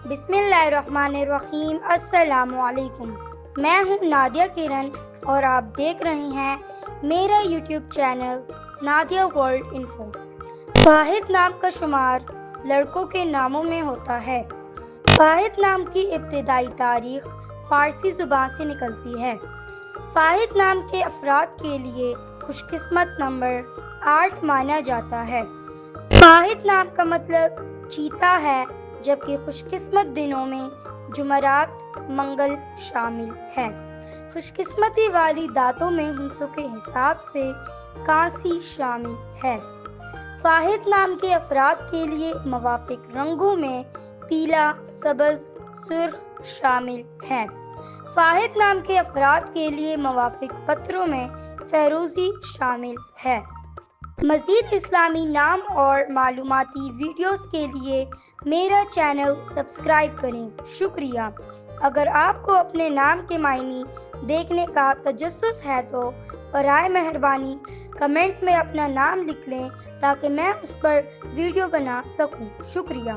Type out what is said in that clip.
بسم اللہ الرحمن الرحیم۔ السلام علیکم، میں ہوں نادیہ کرن اور آپ دیکھ رہے ہیں میرا YouTube channel Nadia world info. فاحد نام کا شمار لڑکوں کے ناموں میں ہوتا ہے۔ فاحد نام کی ابتدائی تاریخ فارسی زبان سے نکلتی ہے۔ فاحد نام کے افراد کے لیے خوش قسمت نمبر 8 مانا جاتا ہے۔ فاحد نام کا مطلب چیتا ہے، جبکہ خوش قسمت دنوں میں جمعرات، منگل شامل ہے۔ خوش قسمتی والی دانتوں میں ہندسوں کے حساب سے کانسی شامل ہے۔ فاحد نام کے افراد کے لیے موافق رنگوں میں پیلا، سبز، سرخ شامل ہیں۔ فاحد نام کے افراد کے لیے موافق پتھروں میں فیروزی شامل ہے۔ مزید اسلامی نام اور معلوماتی ویڈیوز کے لیے میرا چینل سبسکرائب کریں۔ شکریہ۔ اگر آپ کو اپنے نام کے معنی دیکھنے کا تجسس ہے تو برائے مہربانی کمنٹ میں اپنا نام لکھ لیں تاکہ میں اس پر ویڈیو بنا سکوں۔ شکریہ۔